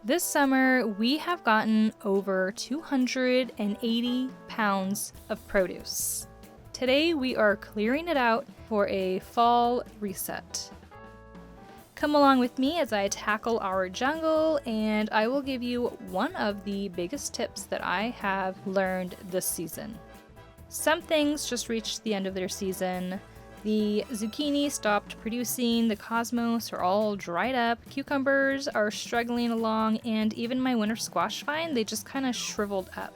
This summer, we have gotten over 280 pounds of produce. Today, we are clearing it out for a fall reset. Come along with me as I tackle our jungle, and I will give you one of the biggest tips that I have learned this season. Some things just reached the end of their season. The zucchini stopped producing, the cosmos are all dried up, cucumbers are struggling along, and even my winter squash vine, they just kind of shriveled up.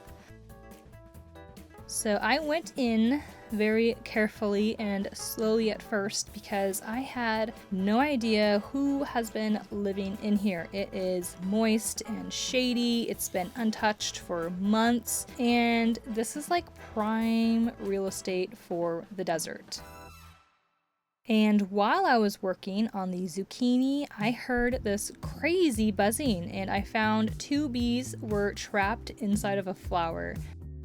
So I went in very carefully and slowly at first because I had no idea who has been living in here. It is moist and shady, it's been untouched for months, and this is like prime real estate for the desert. And while I was working on the zucchini, I heard this crazy buzzing, and I found 2 bees were trapped inside of a flower.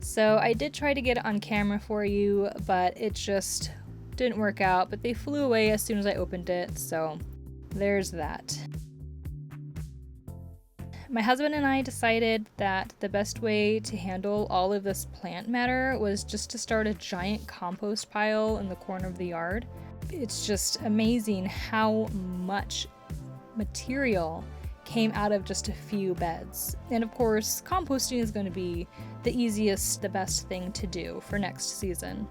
So I did try to get it on camera for you, but it just didn't work out, but they flew away as soon as I opened it, so there's that. My husband and I decided that the best way to handle all of this plant matter was just to start a giant compost pile in the corner of the yard. It's just amazing how much material came out of just a few beds. And of course, composting is going to be the easiest, the best thing to do for next season.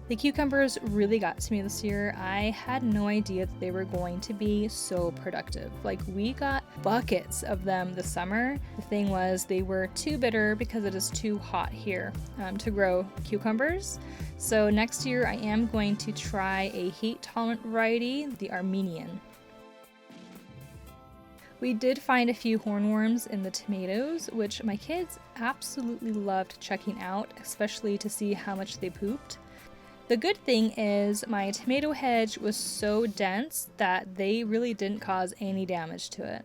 The cucumbers really got to me this year. I had no idea that they were going to be so productive. Like, we got buckets of them this summer. The thing was, they were too bitter because it is too hot here to grow cucumbers. So next year I am going to try a heat-tolerant variety, the Armenian. We did find a few hornworms in the tomatoes, which my kids absolutely loved checking out, especially to see how much they pooped. The good thing is my tomato hedge was so dense that they really didn't cause any damage to it.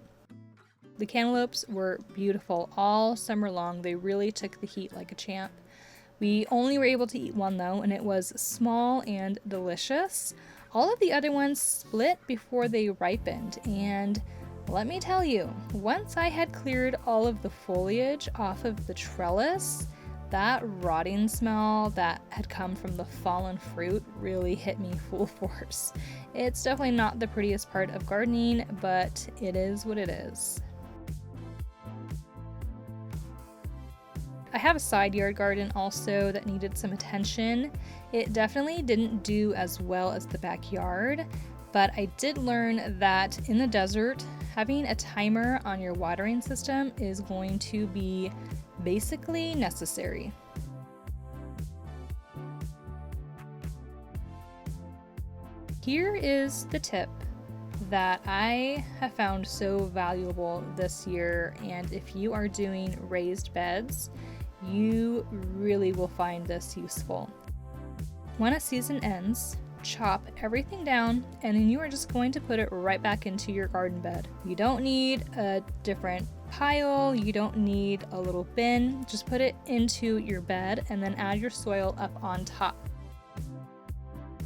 The cantaloupes were beautiful all summer long. They really took the heat like a champ. We only were able to eat one though, and it was small and delicious. All of the other ones split before they ripened, and let me tell you, once I had cleared all of the foliage off of the trellis, that rotting smell that had come from the fallen fruit really hit me full force. It's definitely not the prettiest part of gardening, but it is what it is. I have a side yard garden also that needed some attention. It definitely didn't do as well as the backyard, but I did learn that in the desert, having a timer on your watering system is going to be basically necessary. Here is the tip that I have found so valuable this year, and if you are doing raised beds, you really will find this useful. When a season ends, chop everything down, and then you are just going to put it right back into your garden bed. You don't need a different pile, you don't need a little bin, just put it into your bed and then add your soil up on top.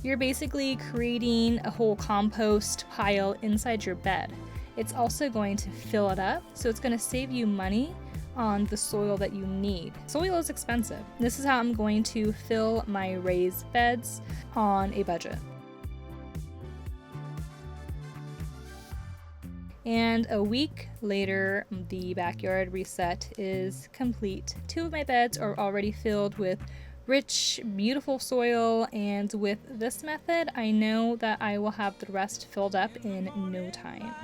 You're basically creating a whole compost pile inside your bed. It's also going to fill it up, so it's going to save you money on the soil that you need. Soil is expensive. This is how I'm going to fill my raised beds on a budget. And a week later, the backyard reset is complete. 2 of my beds are already filled with rich, beautiful soil, and with this method, I know that I will have the rest filled up in no time.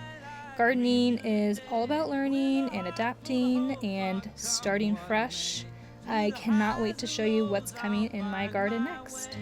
Gardening is all about learning and adapting and starting fresh. I cannot wait to show you what's coming in my garden next.